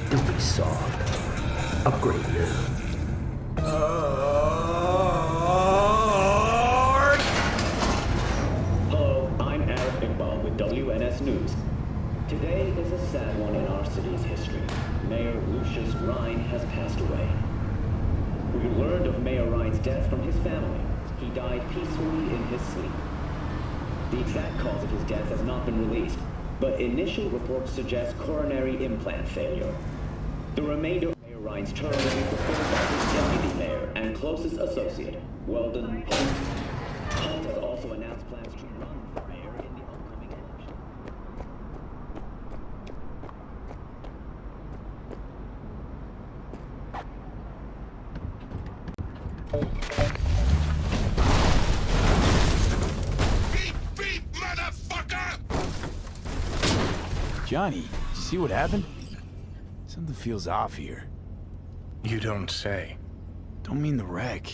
Don't be soft. Upgrade now. Hello, I'm Arif Iqbal with WNS News. Today is a sad one in our city's history. Mayor Lucius Rhine has passed away. We learned of Mayor Rhine's death from his family. He died peacefully in his sleep. The exact cause of his death has not been released, but initial reports suggest coronary implant failure. The remainder of Mayor Rhine's term will be fulfilled by his deputy mayor and closest associate, Weldon Holt. Holt has also announced plans to run for mayor in the upcoming election. Beep, motherfucker! Johnny, did you see what happened? Something feels off here. You don't say. Don't mean the wreck.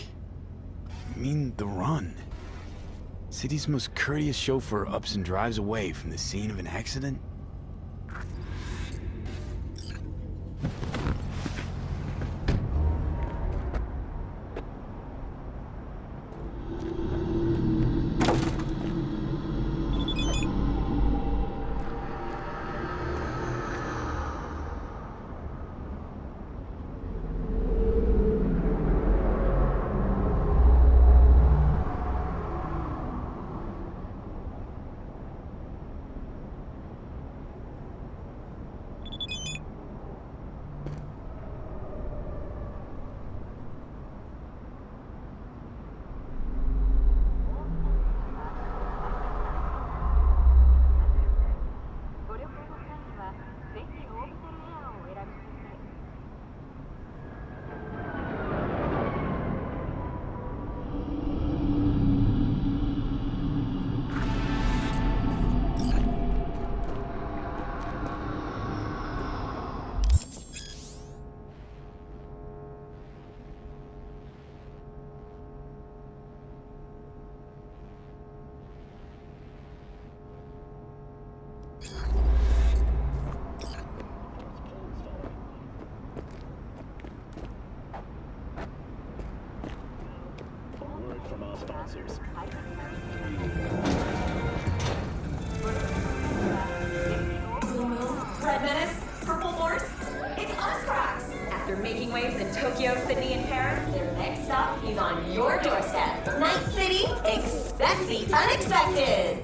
I mean the run. City's most courteous chauffeur ups and drives away from the scene of an accident. From our sponsors. Blue Moon, Red Menace, Purple Force, it's us cracks! After making waves in Tokyo, Sydney, and Paris, their next stop is on your doorstep. Night City, expect the unexpected!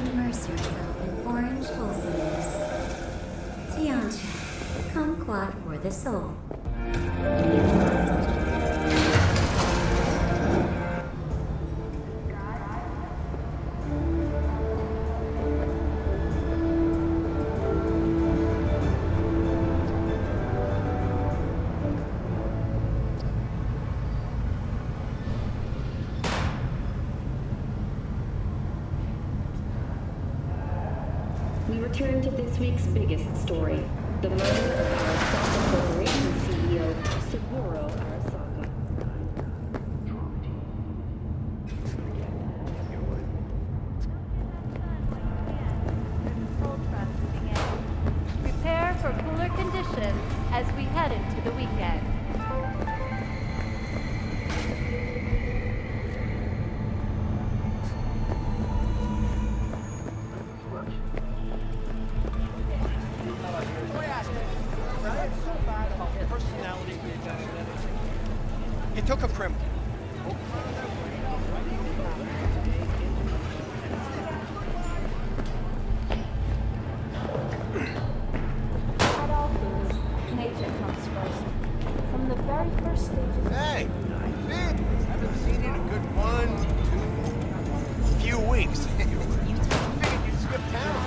immerse yourself in orange wholesalers. Tiancha, kumquat for the soul. We return to this week's biggest story, the murder of Arasaka Corporation CEO, Saburo Arasaka. Full trust moving in. Prepare for cooler conditions as we head into the weekend. You took a prim. At all things, nature comes first. From the very first stages. Hey, Viv, haven't seen you in a good 1, 2, few weeks. Figured you'd skip town.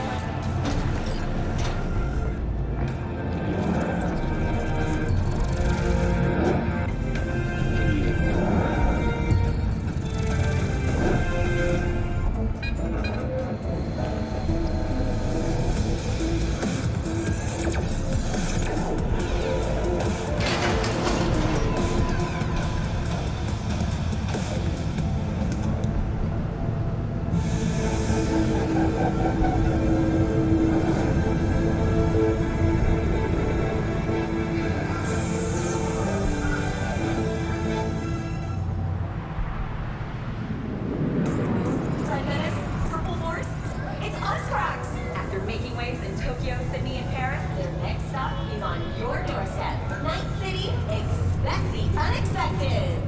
Red Menace, Purple Force, it's Uscrax! After making waves in Tokyo, Sydney, and Paris, their next stop is on your doorstep. Night City, expect the unexpected!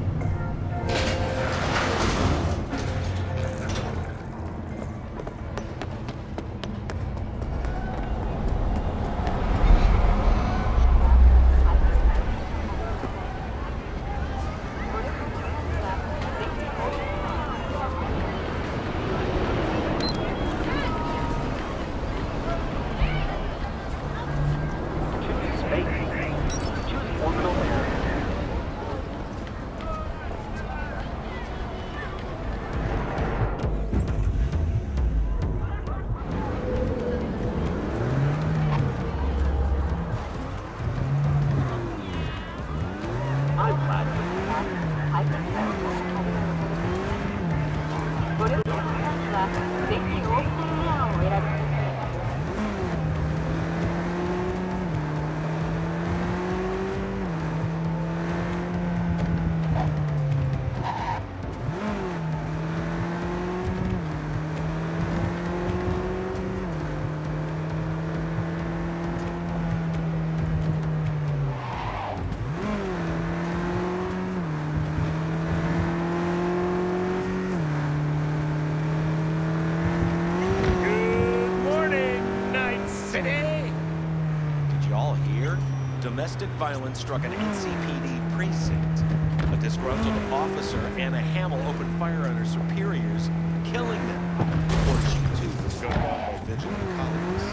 Domestic violence struck an NCPD precinct. A disgruntled officer, Anna Hamill, opened fire on her superiors, killing them before she too was gunned down by vigilant colleagues.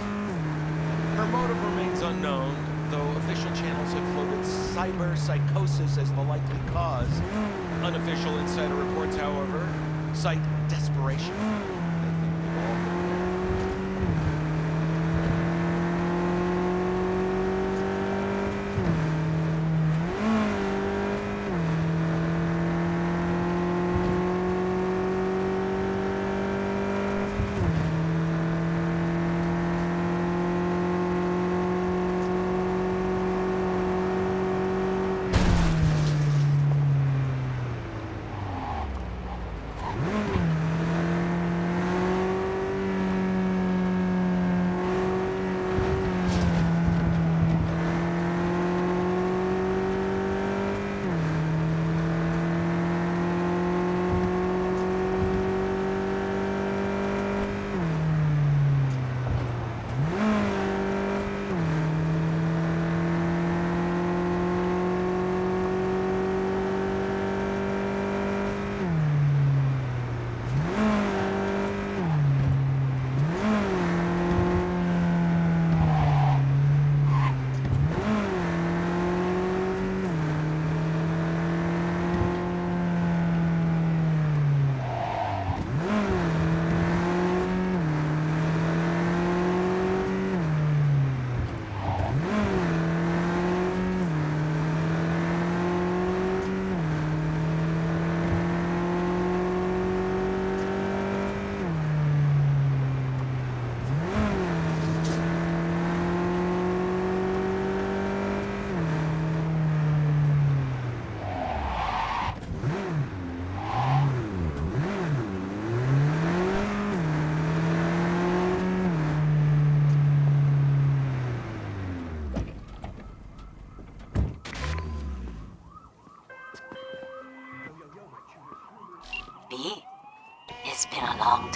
Her motive remains unknown, though official channels have floated cyber psychosis as the likely cause. Unofficial insider reports, however, cite desperation. They think we've all been there.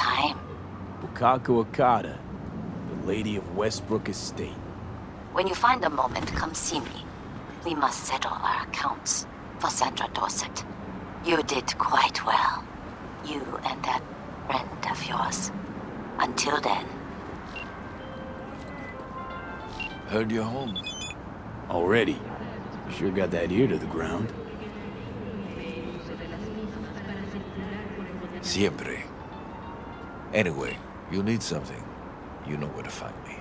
time. Wakako Okada, the Lady of Westbrook Estate. When you find a moment, come see me. We must settle our accounts for Sandra Dorset. You did quite well. You and that friend of yours. Until then. Heard you're home. Already? Sure got that ear to the ground. Siempre. Anyway, you need something. You know where to find me.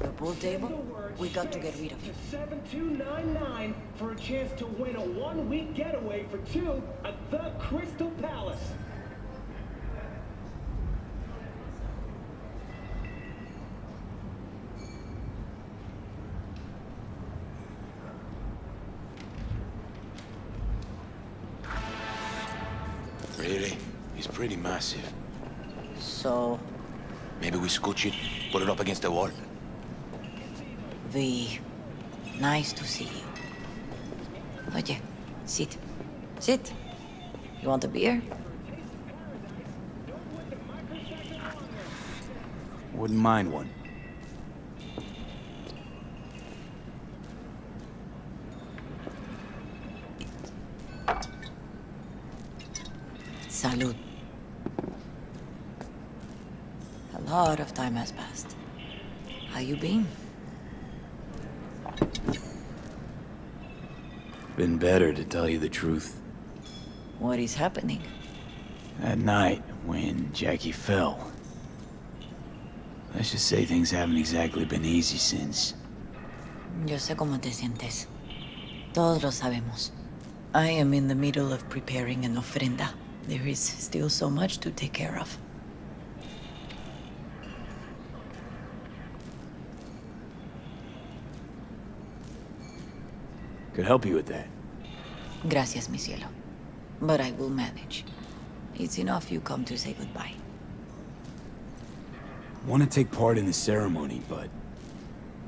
The pool table? We got to get rid of it. 7299 for a chance to win a one-week getaway for two at the Crystal Palace. Really? He's pretty massive. So, Maybe we scooch it, put it up against the wall. V, nice to see you. Oye, sit. Sit. You want a beer? Wouldn't mind one. Salud. A lot of time has passed. How you been? Been better, to tell you the truth. What is happening? That night, when Jackie fell. Let's just say things haven't exactly been easy since. Yo sé cómo te sientes. Todos lo sabemos. I am in the middle of preparing an ofrenda. There is still so much to take care of. Could help you with that. Gracias, mi cielo. But I will manage. It's enough you come to say goodbye. Want to take part in the ceremony, but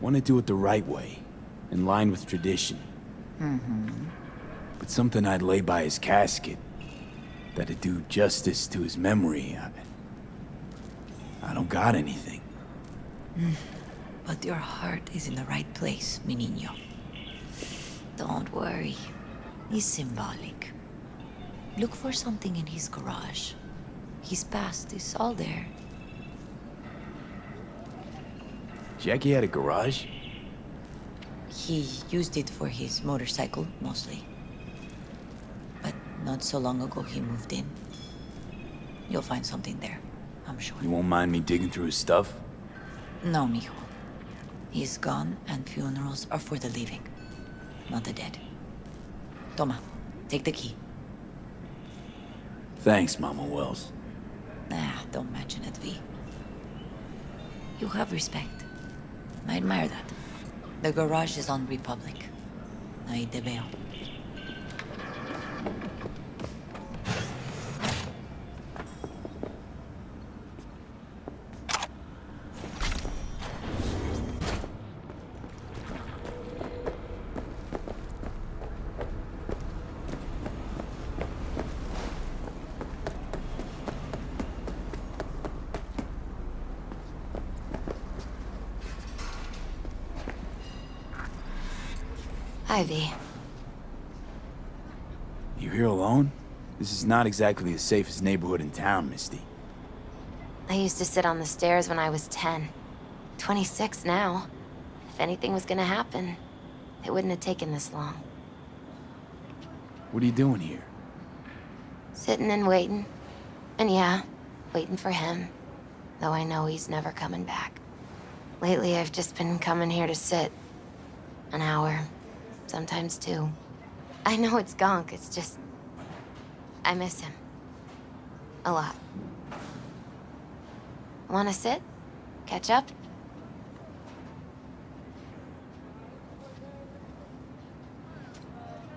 want to do it the right way, in line with tradition. But something I'd lay by his casket, that'd do justice to his memory. I don't got anything. But your heart is in the right place, mi niño. Don't worry. It's symbolic. Look for something in his garage. His past is all there. Jackie had a garage? He used it for his motorcycle, mostly. But not so long ago he moved in. You'll find something there, I'm sure. You won't mind me digging through his stuff? No, mijo. He's gone, and funerals are for the living, not the dead. Toma, take the key. Thanks, Mama Wells. Don't mention it, V. You have respect. I admire that. The garage is on Republic. Ahí te veo. Ivy. You here alone? This is not exactly the safest neighborhood in town, Misty. I used to sit on the stairs when I was 10. 26 now. If anything was gonna happen, it wouldn't have taken this long. What are you doing here? Sitting and waiting. And yeah, waiting for him. Though I know he's never coming back. Lately, I've just been coming here to sit. An hour. Sometimes two. I know it's gunk, it's just... I miss him. A lot. Wanna sit? Catch up?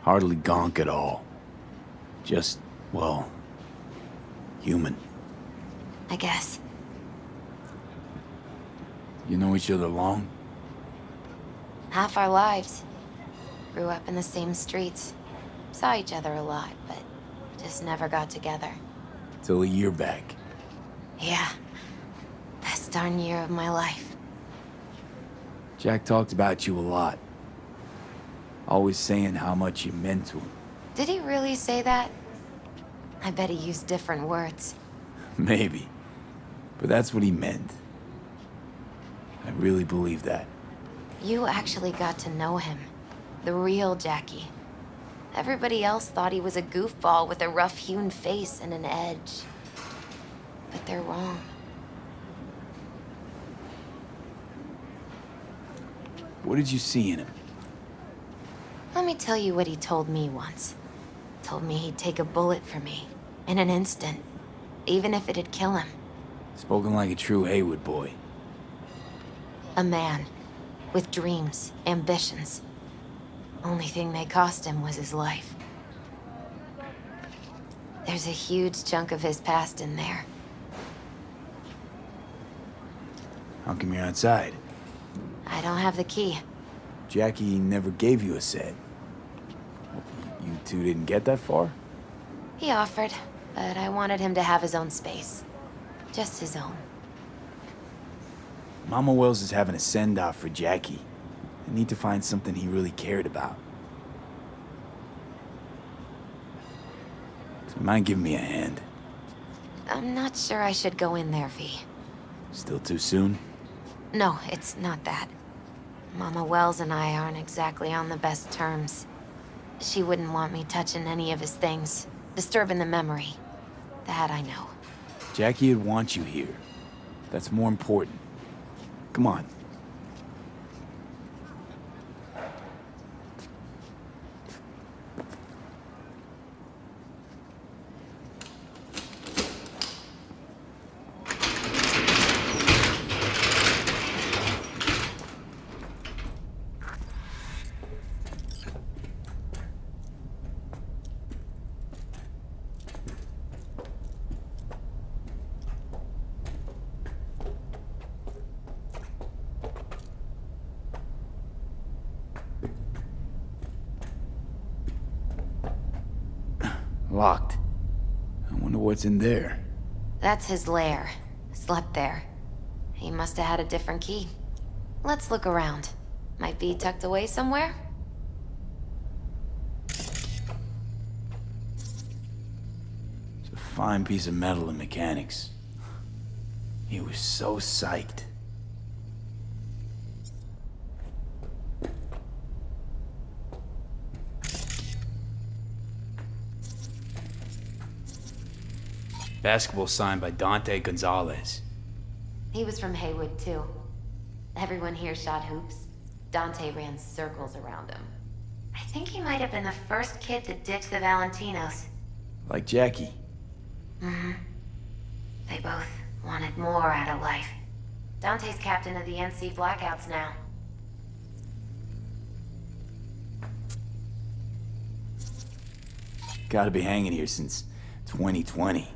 Hardly gonk at all. Just, well, Human. I guess. You know each other long? Half our lives. Grew up in the same streets. Saw each other a lot, but just never got together. Till a year back. Yeah. Best darn year of my life. Jack talked about you a lot. Always saying how much you meant to him. Did he really say that? I bet he used different words. Maybe. But that's what he meant. I really believe that. You actually got to know him. The real Jackie. Everybody else thought he was a goofball with a rough-hewn face and an edge. But they're wrong. What did you see in him? Let me tell you what he told me once. Told me he'd take a bullet for me. In an instant. Even if it'd kill him. Spoken like a true Haywood boy. A man. With dreams, ambitions. Only thing they cost him was his life. There's a huge chunk of his past in there. How come you're outside? I don't have the key. Jackie never gave you a set. You two didn't get that far? He offered, but I wanted him to have his own space. Just his own. Mama Wells is having a send-off for Jackie. I need to find something he really cared about. So you mind giving me a hand? I'm not sure I should go in there, V. Still too soon? No, it's not that. Mama Wells and I aren't exactly on the best terms. She wouldn't want me touching any of his things, disturbing the memory. That I know. Jackie would want you here. That's more important. Come on. Locked. I wonder what's in there. That's his lair. Slept there. He must have had a different key. Let's look around. Might be tucked away somewhere? It's a fine piece of metal and mechanics. He was so psyched. Basketball signed by Dante Gonzalez. He was from Haywood, too. Everyone here shot hoops. Dante ran circles around him. I think he might have been the first kid to ditch the Valentinos. Like Jackie. Mm-hmm. They both wanted more out of life. Dante's captain of the NC Blackouts now. Gotta be hanging here since 2020.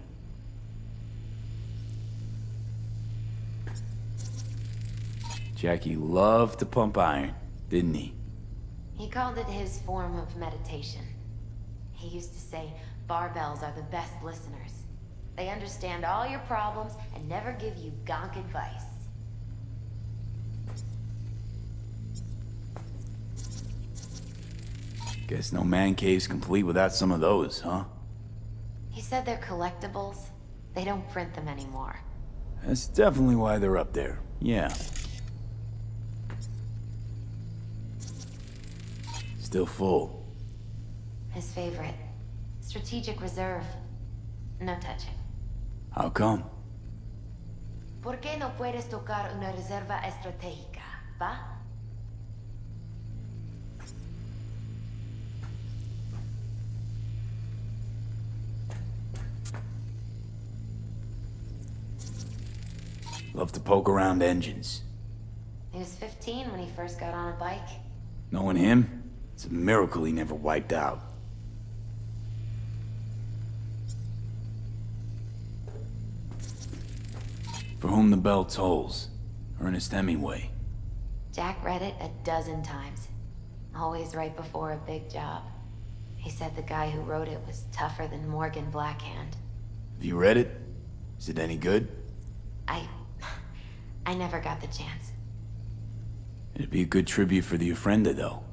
Jackie loved to pump iron, didn't he? He called it his form of meditation. He used to say, barbells are the best listeners. They understand all your problems and never give you gonk advice. Guess no man cave's complete without some of those, huh? He said they're collectibles. They don't print them anymore. That's definitely why they're up there, yeah. Still full. His favorite. Strategic reserve. No touching. How come? ¿Por qué no puedes tocar una reserva estratégica, va? Love to poke around engines. He was 15 when he first got on a bike. Knowing him, it's a miracle he never wiped out. For whom the bell tolls. Ernest Hemingway. Jack read it a dozen times. Always right before a big job. He said the guy who wrote it was tougher than Morgan Blackhand. Have you read it? Is it any good? I never got the chance. It'd be a good tribute for the Ofrenda, though.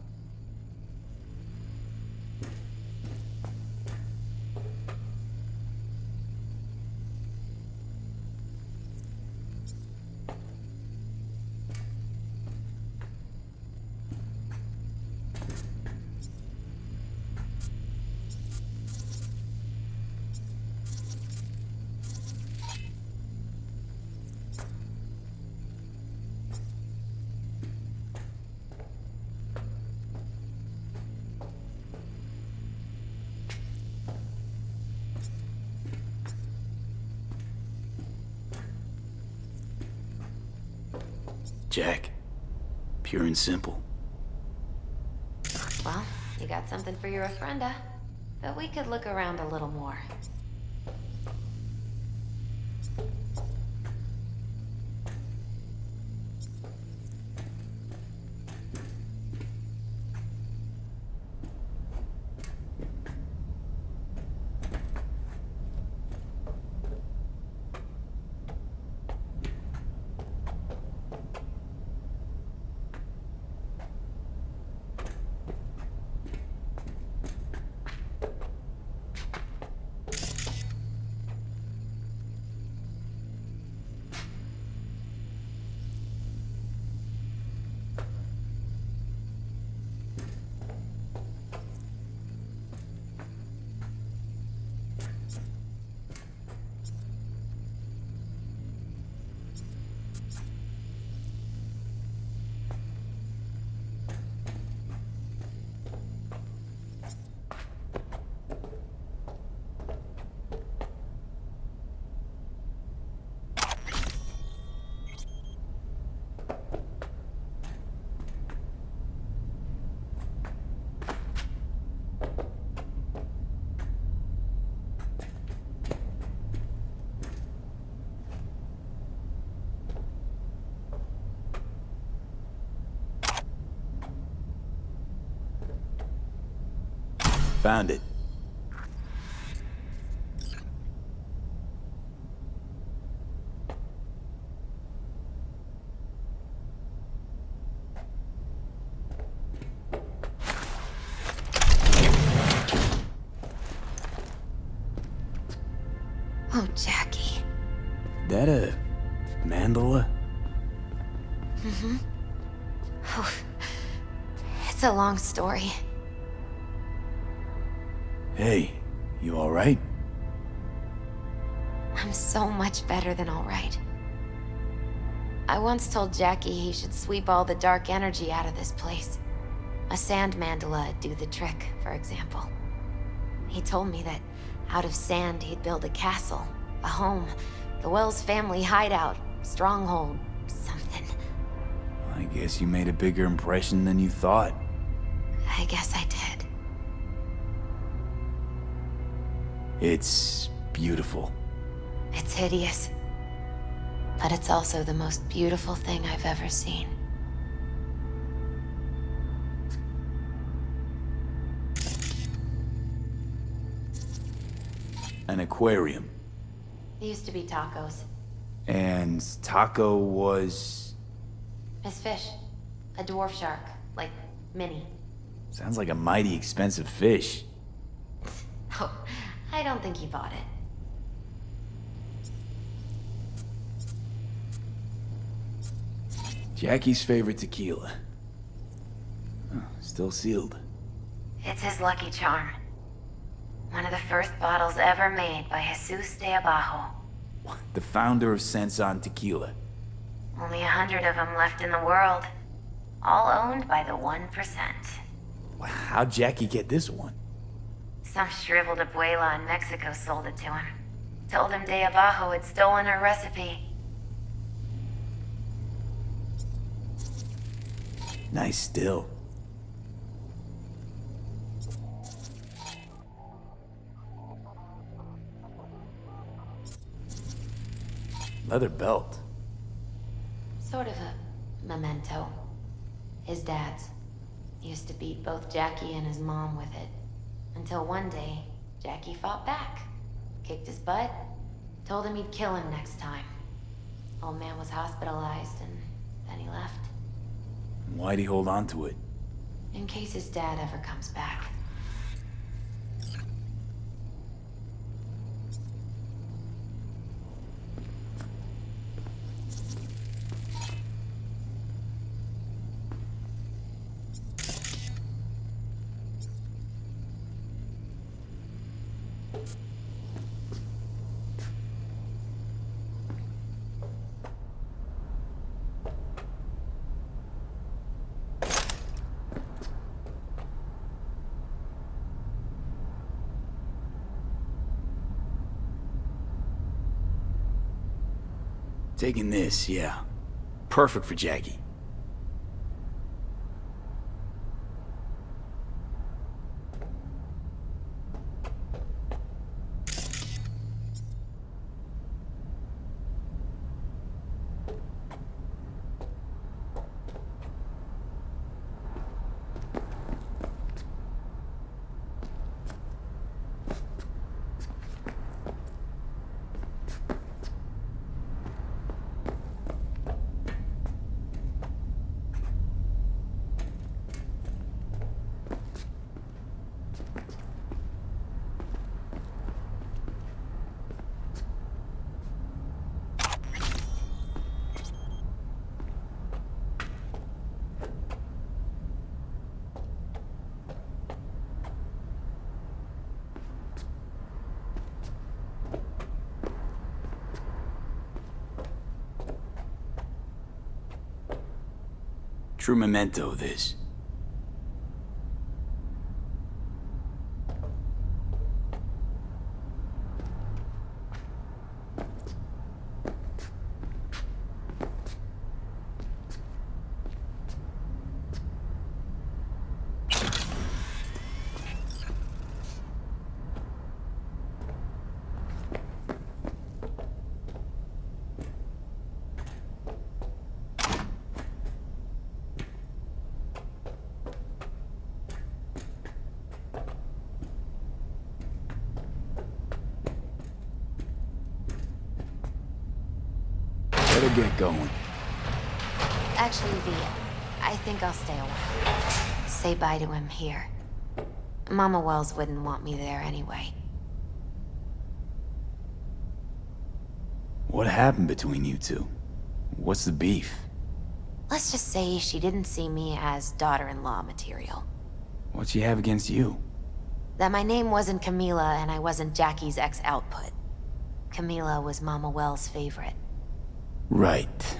Jack. Pure and simple. Well, you got something for your Ofrenda. But we could look around a little more. Found it. Oh, Jackie. That a mandala? Mm-hmm. Oh, it's a long story. Hey, you alright? I'm so much better than alright. I once told Jackie he should sweep all the dark energy out of this place. A sand mandala'd do the trick, for example. He told me that out of sand he'd build a castle, a home, the Wells family hideout, stronghold, something. I guess you made a bigger impression than you thought. I guess I did. It's beautiful. It's hideous. But it's also the most beautiful thing I've ever seen. An aquarium. It used to be Taco's. And Taco was... His fish. A dwarf shark. Like, Minnie. Sounds like a mighty expensive fish. Oh, I don't think he bought it. Jackie's favorite tequila. Oh, still sealed. It's his lucky charm. One of the first bottles ever made by Jesus de Abajo. The founder of Sensan Tequila. Only 100 of them left in the world. All owned by the 1%. How'd Jackie get this one? Some shriveled abuela in Mexico sold it to him. Told him de Abajo had stolen her recipe. Nice still. Leather belt. Sort of a memento. His dad's. Used to beat both Jackie and his mom with it. Until one day, Jackie fought back. Kicked his butt. Told him he'd kill him next time. Old man was hospitalized and then he left. Why'd he hold on to it? In case his dad ever comes back. Taking this, yeah. Perfect for Jackie. True memento, this. Better get going. Actually, V, I think I'll stay a while. Say bye to him here. Mama Wells wouldn't want me there anyway. What happened between you two? What's the beef? Let's just say she didn't see me as daughter-in-law material. What'd she have against you? That my name wasn't Camila and I wasn't Jackie's ex-output. Camila was Mama Wells' favorite. Right.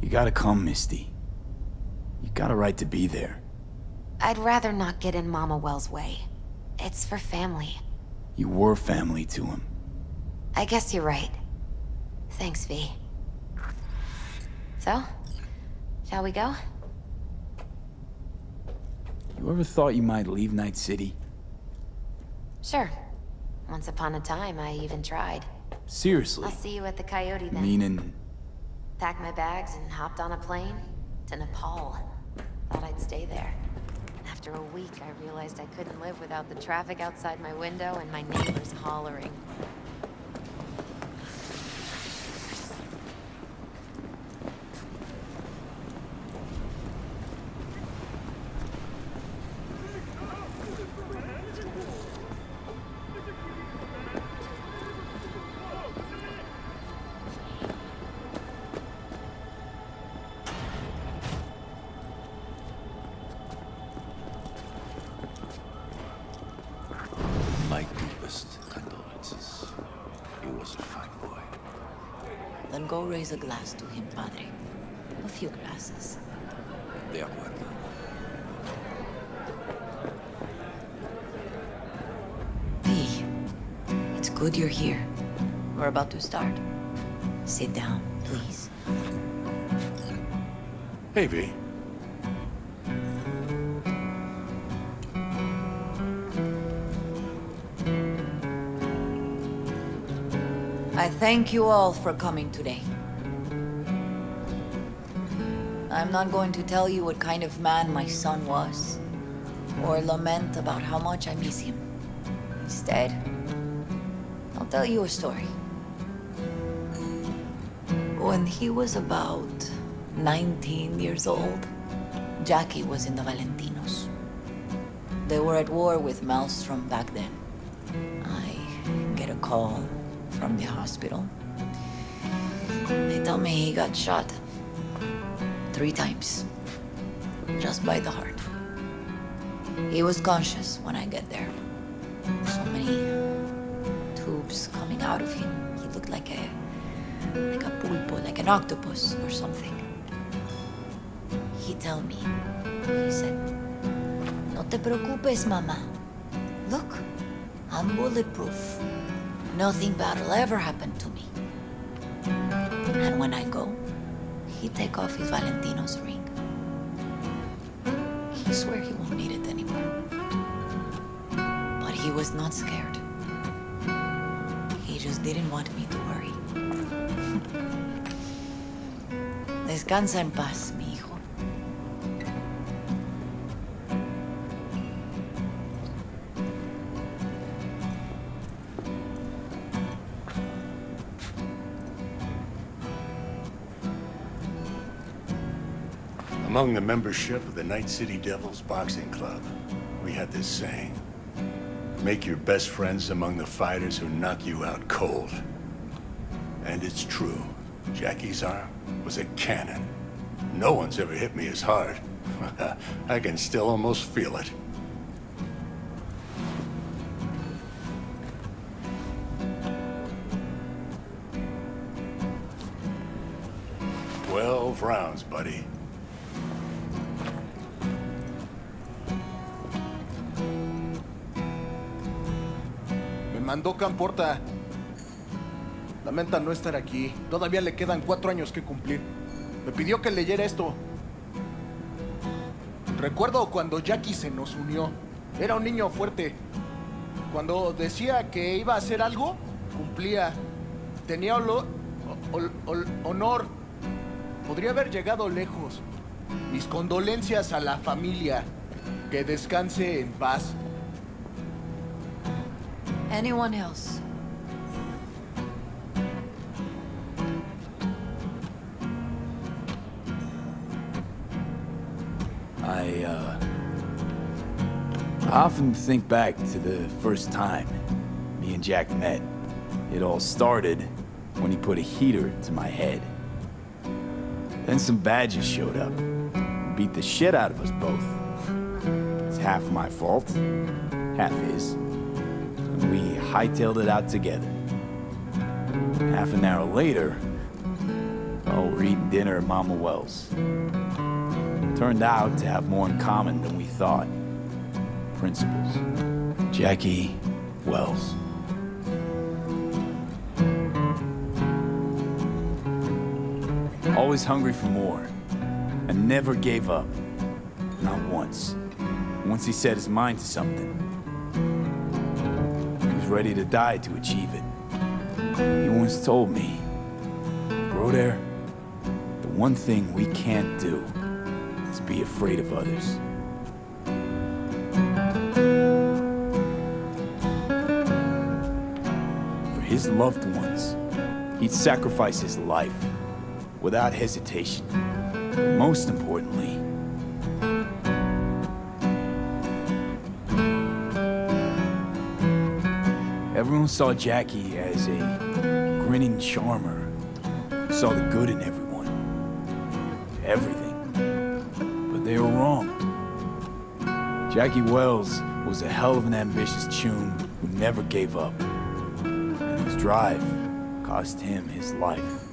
You gotta come, Misty. You got a right to be there. I'd rather not get in Mama Wells' way. It's for family. You were family to him. I guess you're right. Thanks, V. So, shall we go? You ever thought you might leave Night City? Sure. Once upon a time, I even tried. Seriously? I'll see you at the Coyote then. Meaning? Packed my bags and hopped on a plane to Nepal. Thought I'd stay there. After a week, I realized I couldn't live without the traffic outside my window and my neighbors hollering. My deepest condolences. He was a fine boy. Then go raise a glass to him, Padre. A few glasses. De acuerdo. V, it's good you're here. We're about to start. Sit down, please. Hey, V. I thank you all for coming today. I'm not going to tell you what kind of man my son was, or lament about how much I miss him. Instead, I'll tell you a story. When he was about 19 years old, Jackie was in the Valentinos. They were at war with Maelstrom back then. I get a call from the hospital. They tell me he got shot 3 times, just by the heart. He was conscious when I get there. So many tubes coming out of him. He looked like a pulpo, like an octopus or something. He told me, he said, "No te preocupes, mama. Look, I'm bulletproof. Nothing bad will ever happen to me." And when I go, he take off his Valentino's ring. He swear he won't need it anymore. But he was not scared. He just didn't want me to worry. Descansa en paz, mi hijo. Among the membership of the Night City Devils Boxing Club, we had this saying: make your best friends among the fighters who knock you out cold. And it's true. Jackie's arm was a cannon. No one's ever hit me as hard. I can still almost feel it. "12 rounds, buddy." Me mandó Camporta. Lamenta no estar aquí. Todavía le quedan 4 años que cumplir. Me pidió que leyera esto. Recuerdo cuando Jackie se nos unió. Era un niño fuerte. Cuando decía que iba a hacer algo, cumplía. Tenía honor. Podría haber llegado lejos. Mis condolencias a la familia. Que descanse en paz. Anyone else? I often think back to the first time me and Jack met. It all started when he put a heater to my head. Then some badges showed up and beat the shit out of us both. It's half my fault, half his. And we hightailed it out together. Half an hour later, we're eating dinner at Mama Wells. Turned out to have more in common than we thought. Principles. Jackie Wells. Always hungry for more, and never gave up. Not once. Once he set his mind to something, he was ready to die to achieve it. He once told me, "Broder, the one thing we can't do is be afraid of others." For his loved ones, he'd sacrifice his life without hesitation. Most importantly, everyone saw Jackie as a grinning charmer who saw the good in everyone. Everything. But they were wrong. Jackie Wells was a hell of an ambitious tune who never gave up, and whose drive cost him his life.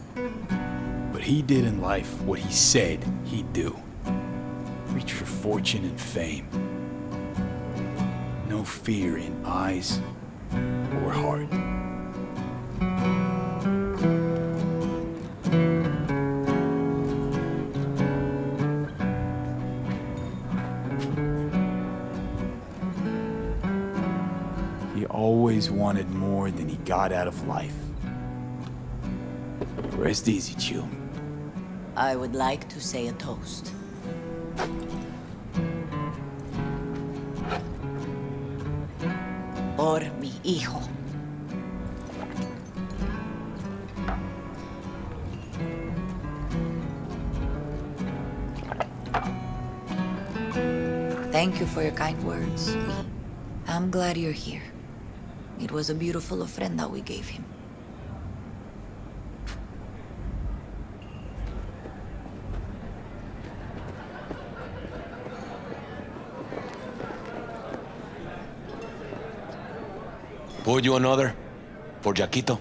But he did in life what he said he'd do. Reach for fortune and fame. No fear in eyes or heart. He always wanted more than he got out of life. Rest easy, Chew. I would like to say a toast. Por mi hijo. Thank you for your kind words. I'm glad you're here. It was a beautiful ofrenda we gave him. Pour you another? For Jaquito?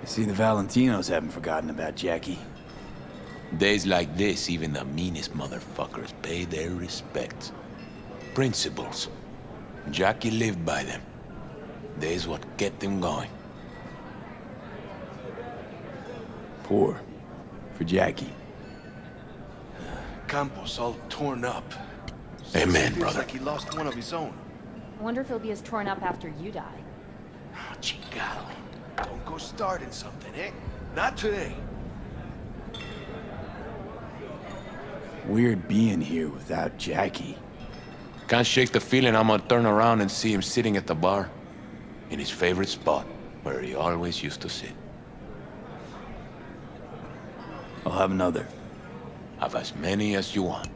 See, the Valentinos haven't forgotten about Jackie. Days like this, even the meanest motherfuckers pay their respects. Principles. Jackie lived by them. That's what kept him going. Pour. For Jackie. Campos all torn up. Amen, Feels brother. like he lost one of his own. I wonder if he'll be as torn up after you die. Oh, chingado. Don't go starting something, eh? Not today. Weird being here without Jackie. Can't shake the feeling I'm gonna turn around and see him sitting at the bar. In his favorite spot, where he always used to sit. I'll have another. Have as many as you want.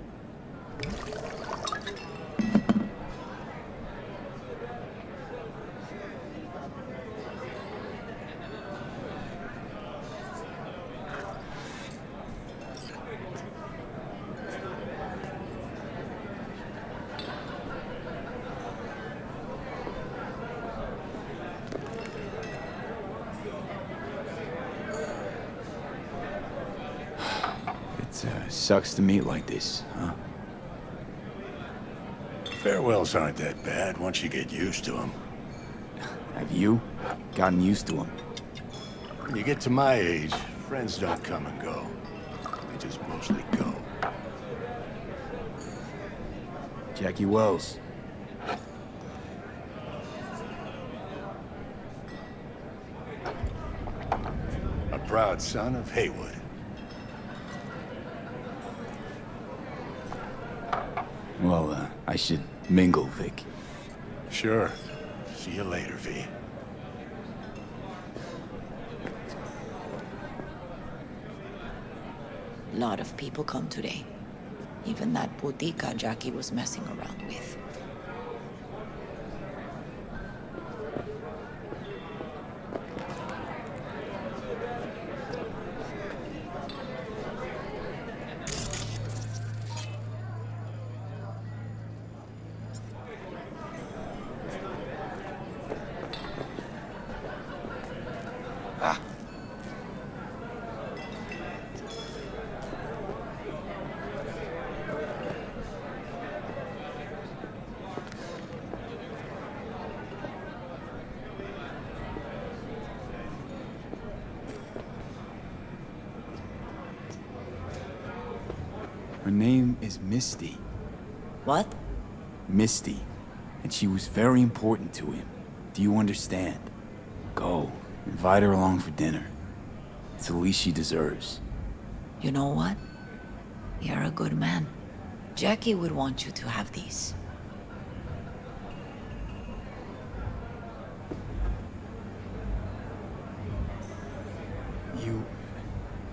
Sucks to meet like this, huh? Farewells aren't that bad once you get used to them. Have you gotten used to them? When you get to my age, friends don't come and go. They just mostly go. Jackie Wells. A proud son of Haywood. Well, I should mingle, Vic. Sure. See you later, V. A lot of people come today. Even that putica Jackie was messing around with. Her name is Misty. What? Misty. And she was very important to him. Do you understand? Go. Invite her along for dinner. It's the least she deserves. You know what? You're a good man. Jackie would want you to have these.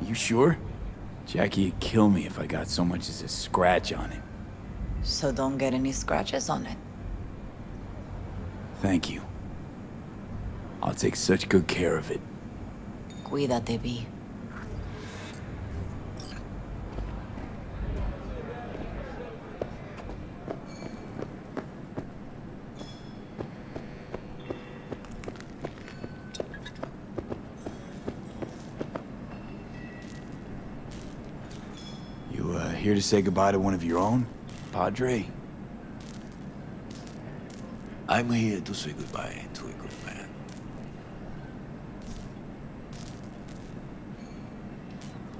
You sure? Jackie'd kill me if I got so much as a scratch on it. So don't get any scratches on it. Thank you. I'll take such good care of it. Cuídate, V. Here to say goodbye to one of your own, Padre? I'm here to say goodbye to a good man.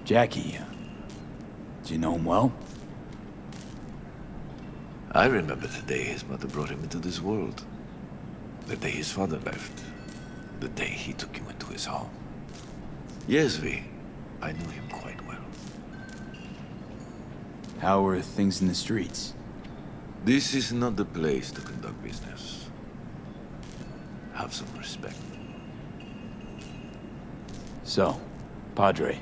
Jackie, do you know him well? I remember the day his mother brought him into this world. The day his father left. The day he took you into his home. Yes, V. I knew him quite well. How are things in the streets? This is not the place to conduct business. Have some respect. So, Padre,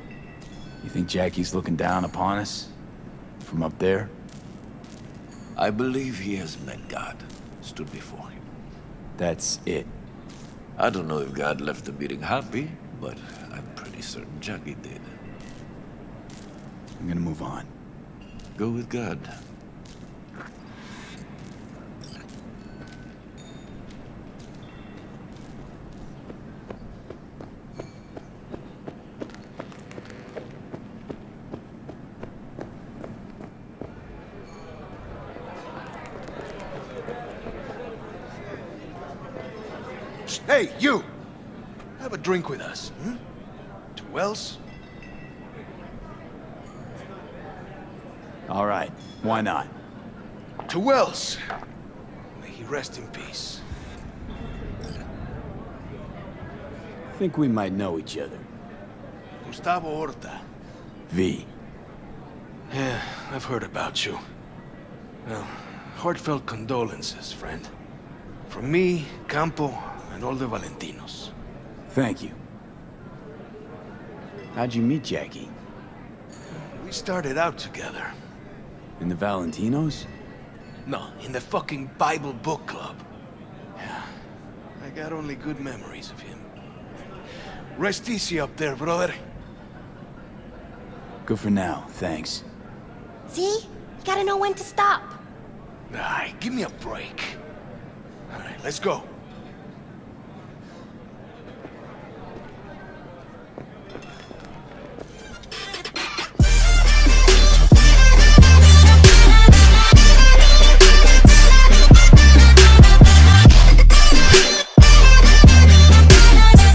you think Jackie's looking down upon us? From up there? I believe he has met God, stood before him. That's it. I don't know if God left the meeting happy, but I'm pretty certain Jackie did. I'm gonna move on. Go with God. Hey, you! Have a drink with us, hmm? 2 Wells? All right, why not? 2 Wells! May he rest in peace. Think we might know each other. Gustavo Horta. V. Yeah, I've heard about you. Well, heartfelt condolences, friend. From me, Campo, and all the Valentinos. Thank you. How'd you meet Jackie? We started out together. In the Valentinos? No, in the fucking Bible book club. Yeah, I got only good memories of him. Rest easy up there, brother. Good for now, thanks. See? You gotta know when to stop. Ay, give me a break. All right, let's go.